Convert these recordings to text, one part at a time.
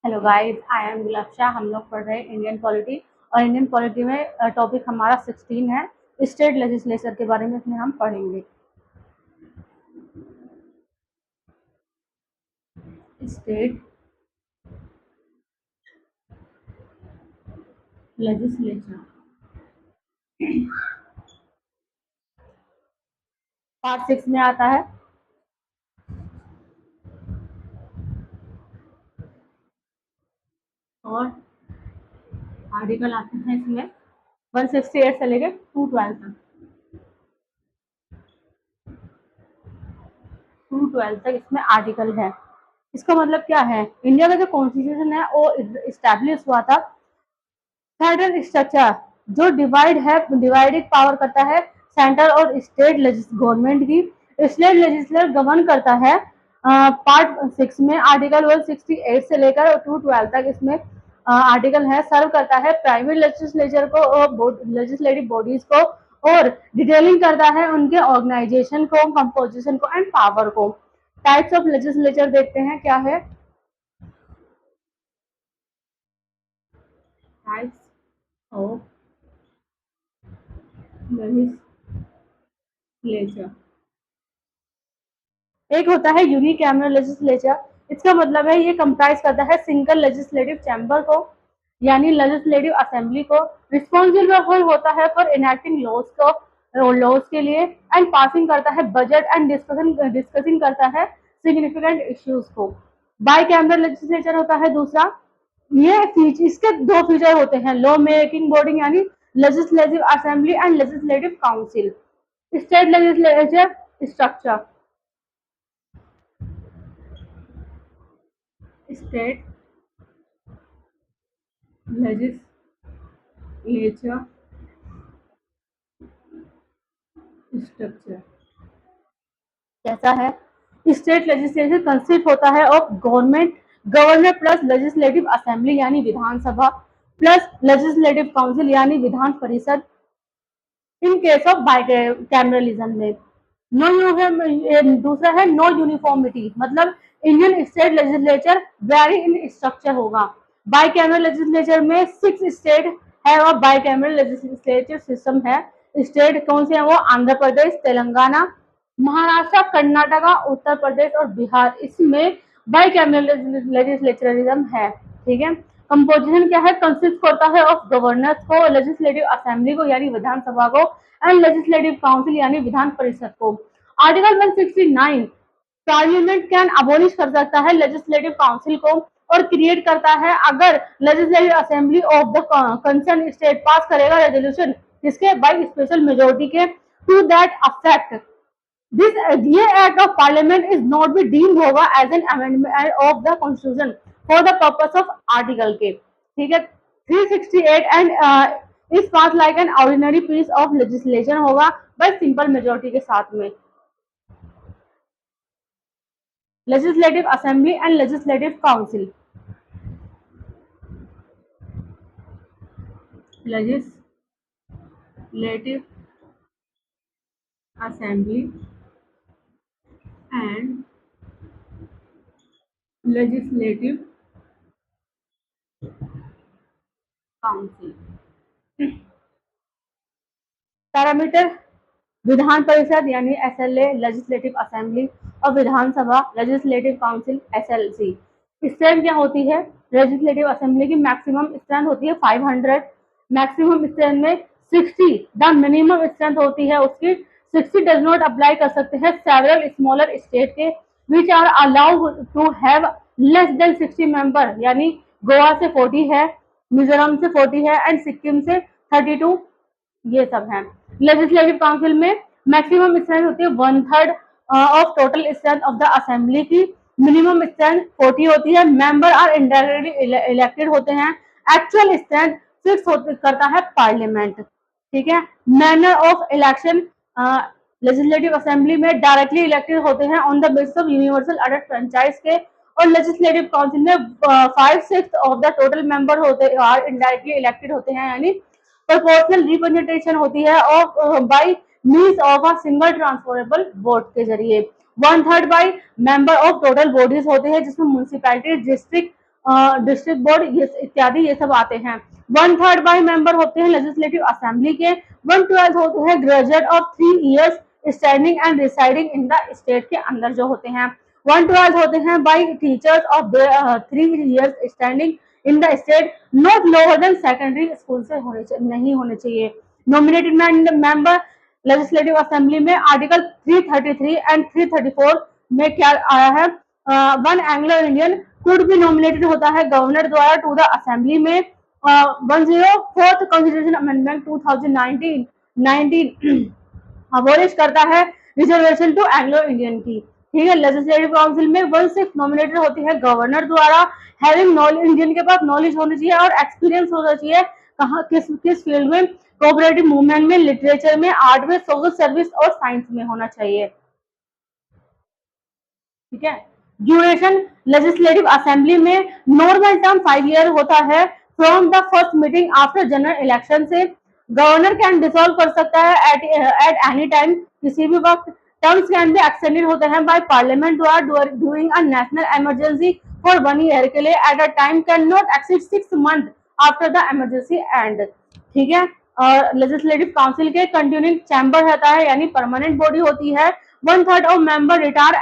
Hello guys, I am Gulabshah. हम लोग पढ़ रहे हैं इंडियन पॉलिटी और इंडियन पॉलिटी में टॉपिक हमारा 16 है। स्टेट लेजिस्लेचर के बारे में इसमें हम पढ़ेंगे। स्टेट लेजिस्लेचर पार्ट 6 में आता है। और आर्टिकल आते हैं इसमें 168 से लेकर 212 तक। 212 तक इसमें आर्टिकल है। इसका मतलब क्या है? इंडिया का जो कॉन्स्टिट्यूशन है वो इस्टेब्लिश हुआ था फेडरल स्ट्रक्चर, जो डिवाइडेड पावर करता है सेंट्रल और स्टेट गवर्नमेंट की। स्टेट लेजिस्लेचर गवर्न करता है। पार्ट 6 में आर्टिकल 168 से लेकर 212 तक इसमें आर्टिकल है। सर्व करता है प्राइवेट लेजिस्लेचर को और लेजिस्लेटिव बॉडीज को, और डिटेलिंग करता है उनके ऑर्गेनाइजेशन को, कंपोजिशन को एंड पावर को। टाइप्स ऑफ लेजिस्लेचर देखते हैं क्या है। टाइप्स ऑफ लेजिस्लेचर, एक होता है यूनिकैमरल लेजिस्लेचर। इसका मतलब है ये कंप्राइज करता है सिंगल लेजिस्लेटिव चैम्बर को, यानी लेजिस्लेटिव असेंबली को। रिस्पॉन्सिबल होता है फॉर इनैक्टिंग लॉज के लिए, एंड पासिंग करता है बजट एंड डिस्कसिंग करता है सिग्निफिकेंट इश्यूज को। बाई कैमरल लेजिस्लेचर होता है दूसरा। इसके दो फीचर होते हैं, लॉ मेकिंग बॉडी यानी legislative assembly and legislative council. State legislature structure, state legislature structure कैसा है? स्टेट लेजिस्लेचर कंसिस्ट होता है of governor plus legislative assembly यानी विधानसभा, प्लस लेजिस्लेटिव काउंसिल यानी विधान परिषद। इन केस ऑफ बाई कैमरलिज्म में दूसरा है नो यूनिफॉर्मिटी, मतलब Indian state legislature very in structure होगा। बाई कैमरल लेजिस्लेचर में 6 स्टेट है और बाई कैमरल लेजिस्लेटिव सिस्टम है। स्टेट कौन से हैं वो? आंध्र प्रदेश, तेलंगाना, महाराष्ट्र, कर्नाटका, उत्तर प्रदेश और बिहार। इसमें बाई कैमरल लेजिस्लेचरिज्म है। ठीक है। कंपोजिशन क्या है? कंसिस्ट करता है ऑफ गवर्नर्स को, लेजिस्लेटिव असेंबली को यानी विधानसभा को, एंड लेजिस्लेटिव काउंसिल यानी विधान परिषद को। आर्टिकल 169 पार्लियामेंट कैन अबोलिश कर सकता है लेजिस्लेटिव काउंसिल को और क्रिएट करता है अगर legislative assembly of the concern state pass करेगा रेजोल्यूशन जिसके बाई स्पेशल मेजोरिटी के टू दैट अफेक्ट दिस ये act of parliament is not be deemed होगा as an amendment of the constitution for the purpose of article के। ठीक है। 368 and is pass like an ordinary piece of legislation होगा बस simple majority के साथ में। Legislative assembly and legislative council, legislative assembly and legislative council. Parameter Vidhan Parishad यानी SLA legislative assembly और विधानसभा लेजिस्लेटिव काउंसिल एसएलसी। स्ट्रेंथ क्या होती है? लेजिस्लेटिव असेंबली की मैक्सिमम स्ट्रेंथ होती है 500, मैक्सिमम स्ट्रेंथ में 60 द मिनिमम स्ट्रेंथ होती है उसकी 60 डज नॉट अप्लाई कर सकते हैं सेवरल स्मॉलर स्टेट के which are allowed to have less than 60 member, यानी गोवा से 40 है, मिजोरम से 40 है एंड सिक्किम से 32, ये सब है। लेजिस्लेटिव काउंसिल में मैक्सिमम स्ट्रेंथ होती है 1/3 of total strength of the assembly की, मिनिमम स्ट्रेंथ 40 होती है, मेंबर आर इनडायरेक्टली इलेक्टेड होते हैं, एक्चुअल स्ट्रेंथ फिक्स करता है पार्लियामेंट। ठीक है। Manner of election legislative assembly में डायरेक्टली इलेक्टेड होते हैं on the basis of universal adult franchise के, और लेजिस्लेटिव काउंसिल में 5/6 ऑफ द टोटल मेंबर होते आर इनडायरेक्टली इलेक्टेड होते हैं, यानी प्रोपोर्शनल रिप्रेजेंटेशन होती है of by means of a single transferable vote के जरिए। 1/3 by member of total bodies होते हैं जिसमें म्यूनिसिपैलिटी, डिस्ट्रिक्ट डिस्ट्रिक्ट बोर्ड इत्यादि ये सब आते हैं। 1/3 बाई मेंबर होते हैं लेजिस्लेटिव असेंबली के। 1/12 होते हैं graduate of 3 years standing and residing in the state के अंदर जो होते हैं। 1/12 होते हैं by teachers of 3 years standing in the state not lower than secondary school से नहीं होने चाहिए। नॉमिनेटेड मेंबर लेजिस्लेटिव असेंबली में आर्टिकल 333 एंड 334 में क्या आया है, one Anglo Indian could be nominated होता है गवर्नर द्वारा टू द असेंबली में। 104th कॉन्स्टिट्यूशन अमेंडमेंट 2019 अबोलिश करता है रिजर्वेशन टू एंग्लो इंडियन की। ठीक है, लेजिस्लेटिव काउंसिल में 1/6 नॉमिनेटेड होती है गवर्नर द्वारा। हैविंग नॉलेज, इंडियन के पास नॉलेज होनी चाहिए और एक्सपीरियंस होना चाहिए कहाँ किस किस फील्ड में, कोऑपरेटिव मूवमेंट में, लिटरेचर में, आर्ट में, सोशल सर्विस और साइंस में होना चाहिए। ठीक है, ड्यूरेशन लेजिस्लेटिव असेंबली में नॉर्मल टर्म 5 ईयर होता है from the first meeting after general election से। गवर्नर कैन डिसॉल्व कर सकता है एट एनी टाइम, किसी भी वक्त। टर्म्स कैन बी एक्सटेंडेड होते हैं बाय पार्लियामेंट द्वारा during a national emergency for 1 year के लिए at a time can not exceed 6 months after the emergency and. ठीक है, और लेजिस्लेटिव काउंसिल के कंटिन्यूइंग चैम्बर रहता है यानी परमानेंट बॉडी होती है। 1/3 ऑफ मेंबर रिटायर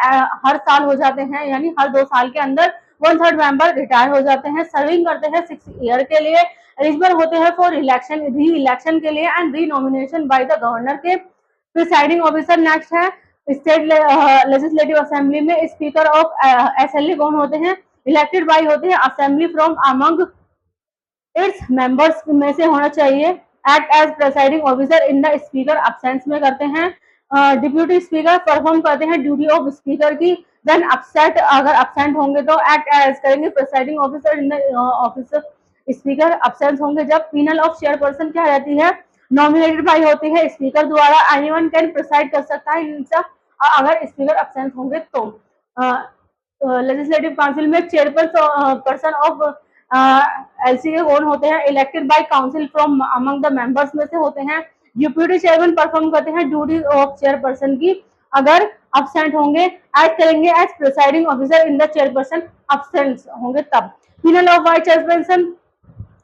हर साल हो जाते हैं, यानी हर 2 साल के अंदर 1/3 मेंबर रिटायर हो जाते हैं। सर्विंग करते हैं 6 ईयर के लिए, एलिजिबल होते हैं फॉर इलेक्शन, री इलेक्शन के लिए and re nomination by the governor के। प्रिसाइडिंग ऑफिसर नेक्स्ट है स्टेट लेजिस्लेटिव असेंबली में स्पीकर ऑफ एसएलए कौन होते हैं, इलेक्टेड बाय होते हैं assembly from among its members में से होना चाहिए। Act as presiding officer in the speaker absence में करते हैं। डिप्यूटी स्पीकर परफॉर्म करते हैं ड्यूटी ऑफ स्पीकर की। देन अपसेट, अगर अपसेंट होंगे तो एक्ट एज करेंगे presiding officer in the officer. Speaker absent होंगे जब। पीनल ऑफ चेयरपर्सन क्या रहती है, नॉमिनेटेड बाई होती है स्पीकर द्वारा। एनीवन कैन प्रिसाइड कर सकता है इनसा अगर स्पीकर अब्सेंट होंगे तो। लेजिस्लेटिव काउंसिल में चेयरपर्सन ऑफ एलसीए कौन होते हैं, elected bye council from among the members में से होते हैं। डिप्यूटी चेयरमैन परफॉर्म करते हैं ड्यूटी ऑफ चेयरपर्सन की, अगर अब्सेंट होंगे। एक्ट करेंगे as presiding officer in the chairperson absent होंगे तब। Panel of vice chairperson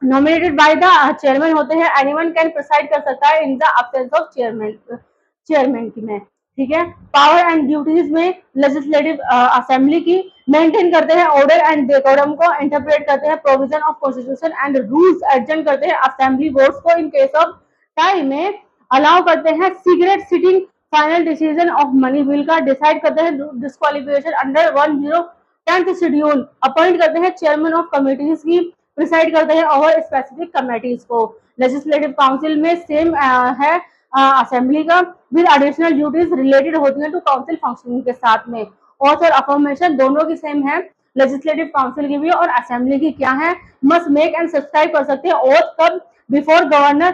nominated by the chairman होते हैं। एनीवन कैन प्रिसाइड कर सकता है in the absence of chairman की में। ठीक है, पावर एंड ड्यूटीज में लेजिस्लेटिव असेंबली की मेंटेन करते हैं ऑर्डर एंड डेकोरम को, इंटरप्रेट करते हैं provision of constitution and rules, adjust करते हैं असेंबली वोट्स को इन केस ऑफ टाइम में, अलाउ करते हैं secret sitting, final decision of money bill का डिसाइड करते हैं disqualification under 10th schedule, appoint करते हैं चेयरमैन ऑफ कमिटीज की, प्रिसाइड करते हैं ओवर स्पेसिफिक कमेटीज को। लेजिस्लेटिव काउंसिल में सेम है असेंबली का, विद एडिशनल ड्यूटीज रिलेटेड होती हैं टू काउंसिल फंक्शनिंग के साथ में। ऑथ और अफर्मेशन दोनों की सेम है, लेजिस्लेटिव काउंसिल की भी और असेंबली की क्या है। मस्ट मेक एंड सब्सक्राइब कर सकते हैं ऑथ कब, बिफोर गवर्नर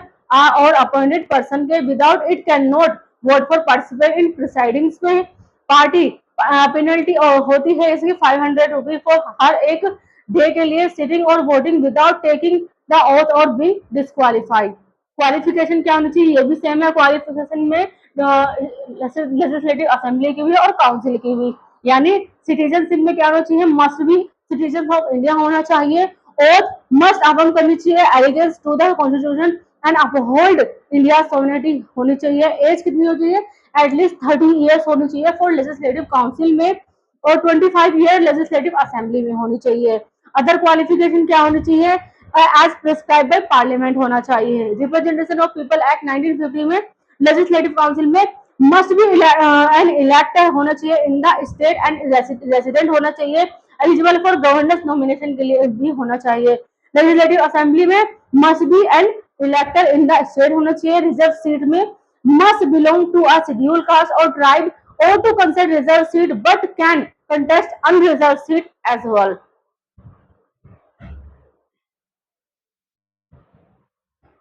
और अपॉइंटेड पर्सन के, without it can not vote for participate in proceedings में। पार्टी पेनल्टी होती है इसकी 500 रुपीज फॉर हर एक डे के लिए सिटिंग और voting without taking the auth और बी डिस्क्वालीफाइड। क्वालिफिकेशन क्या होनी चाहिए, ये भी सेम है क्वालिफिकेशन में लेजिस्लेटिव असेंबली की भी और काउंसिल की भी। यानी सिटीजनशिप में क्या होना चाहिए, must be citizen of India होना चाहिए, और मस्ट अफर्म करनी चाहिए allegiance to the constitution and uphold India sovereignty होनी चाहिए। एज कितनी होनी चाहिए, एटलीस्ट 30 ईयर्स होनी चाहिए फॉर लेजिस्लेटिव काउंसिल में, और 25 ईयर लेजिस्लेटिव असेंबली में होनी चाहिए। अदर क्वालिफिकेशन क्या होनी चाहिए, एज प्रिस्क्राइब बाय पार्लियामेंट होना चाहिए। रिप्रेजेंटेशन ऑफ पीपल एक्ट 1950 में लेजिस्लेटिव काउंसिल में मस्ट बी एन इलेक्टर होना चाहिए इन द स्टेट एंड रेसिडेंट होना चाहिए, एलिजिबल फॉर गवर्नर्स नॉमिनेशन के लिए भी होना चाहिए। लेजिस्लेटिव असेंबली में must be an elector in the state होना चाहिए। रिजर्व सीट में must belong to a schedule caste और tribe or to consider reserve seat but can contest unreserved seat as well.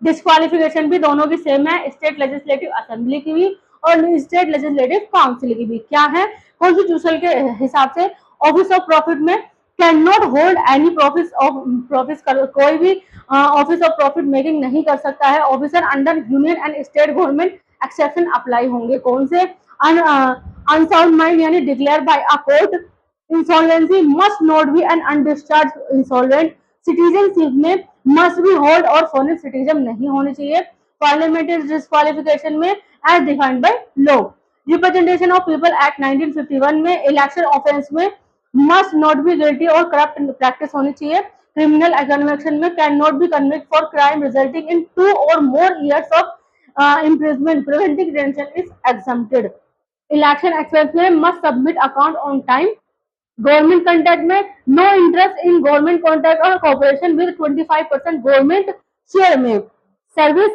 Disqualification भी दोनों की same है, state legislative assembly की भी और स्टेट लेजिस्लेटिव काउंसिल की भी। क्या है, कॉन्स्टिट्यूशन के हिसाब से ऑफिस ऑफ प्रॉफिट में can not hold any profit कोई भी ऑफिस ऑफ प्रॉफिट मेकिंग नहीं कर सकता है। Officer under union and state government exception apply होंगे, कौन से, अनसाउंड माइंड यानी declare by a court, insolvency must not be an undischarged insolvent, citizenship में मस्ट बी होल्ड और फॉरेन सिटीजन नहीं होने चाहिए। पार्लियामेंट्री डिस्क्वालिफिकेशन में as defined by law. Representation of people act 1951 में इलेक्शन ऑफेंस में must not be guilty और corrupt practice होनी चाहिए। क्रिमिनल कन्विक्शन में can not B convict for crime resulting in 2 or more years of imprisonment, preventing detention is exempted। Election expense में must submit account on time. Government contract में no interest in government contract और corporation with 25% government share में। Service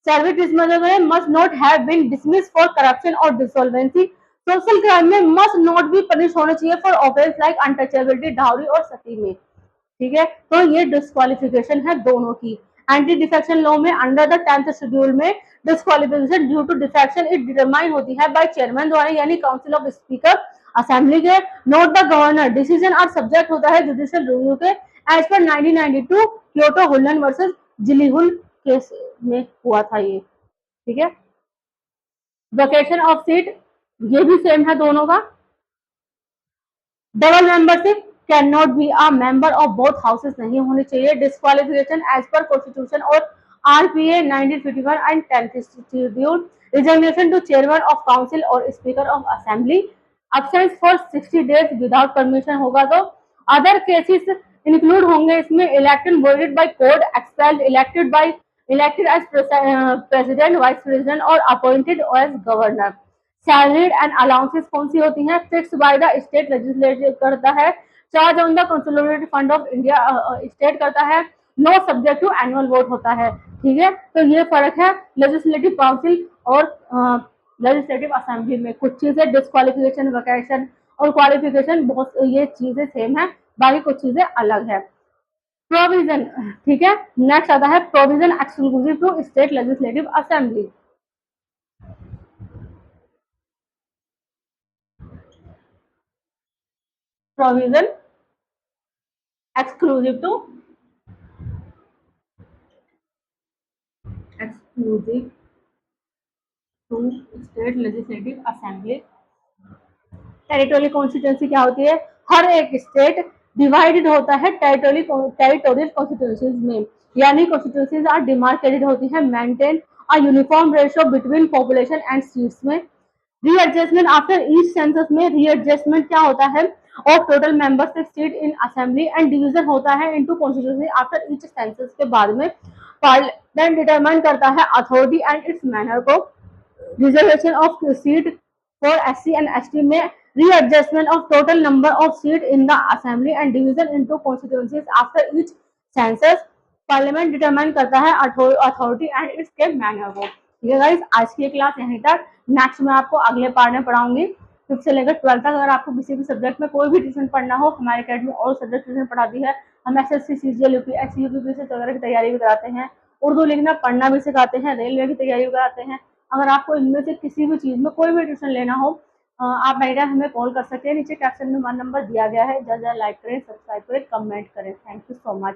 service dismissal में must not have been dismiss for corruption और insolvency. Social crime में must not be punish होना चाहिए for offence like untouchability, dowry और सती में। ठीक है, तो ये डिस्क्वालिफिकेशन है दोनों की। एंटी डिफेक्शन लॉ में अंडर द 10th शेड्यूल में disqualification due to defection it determine होती है बाय चेयरमैन द्वारा, यानी काउंसिल ऑफ स्पीकर असेंबली के, not the governor. Decision are subject होता है जुडिशियल रिव्यू के as per 1992 Kihoto Hollohan versus Zachillhu case में हुआ था ये। ठीक है, वेकेशन ऑफ सीट ये भी सेम है दोनों का। Double membership can not be a member of both houses नहीं होनी चाहिए। डिस्क्वालिफिकेशन एज पर कॉन्स्टिट्यूशन और RPA 1951 and 10th schedule. Reservation to chairman of council और speaker of assembly. Absence for 60 days without permission होगा तो। Other cases include होंगे इसमें elected voted by code, expelled, elected as president, vice president और appointed as governor. Salaried and allowances कौन सी होती हैं? Fix by the state legislative करता है। Charge on the consolidated fund of India state करता है। No subject to annual vote होता है। ठीक है, तो ये फर्क है लेजिस्लेटिव काउंसिल और लेजिस्लेटिव असेंबली में। कुछ चीजें डिस्क्वालिफिकेशन, वैकेशन और क्वालिफिकेशन बहुत ये चीजें सेम है, बाकी कुछ चीजें अलग है। प्रोविजन, ठीक है, नेक्स्ट आता है provision exclusive to state legislative assembly. Provision exclusive to state legislative assembly. Territorial constituency क्या होती है? हर एक स्टेट डिवाइडेड होता है टेरिटोरियल कॉन्स्टिट्यूंसीज में, यानी कॉन्स्टिट्यूंसीज आर डिमार्केटेड होती है, maintain a uniform ratio between population and seats में। रीएडजस्टमेंट आफ्टर ईच सेंसस में रीएडजस्टमेंट क्या होता है? Of total membership seat in assembly and division होता है into constituency after each census के बाद में। पार्लियामेंट डिटरमाइन करता है अथॉरिटी एंड इट्स मैनर को। Reservation of seat for SC and ST में readjustment of total number of seats in the assembly and division into constituencies after each census। Parliament determine करता है authority and it's के manner को। ठीक है guys, आज की क्लास यहीं तक। नेक्स्ट मैं आपको अगले पार्ट में पढ़ाऊंगी 5th से लेकर 12th तक। अगर आपको किसी भी सब्जेक्ट में कोई भी ट्यूशन पढ़ना हो, हमारे अकेडमी और सब्जेक्ट ट्यूशन पढ़ाती है। हम एसएससी, सीजीएल, यूपीएससी, यूपीपीएससी वगैरह की तैयारी भी कराते हैं, उर्दू लिखना पढ़ना भी सिखाते हैं, रेलवे की तैयारी भी कराते हैं। अगर आपको इनमें से किसी भी चीज में कोई भी ट्यूशन लेना हो, आप मेरा हमें कॉल कर सकते हैं। नीचे कैप्शन में हमारा नंबर दिया गया है। ज़्यादा लाइक करें, सब्सक्राइब करें, कमेंट करें। Thank you so much.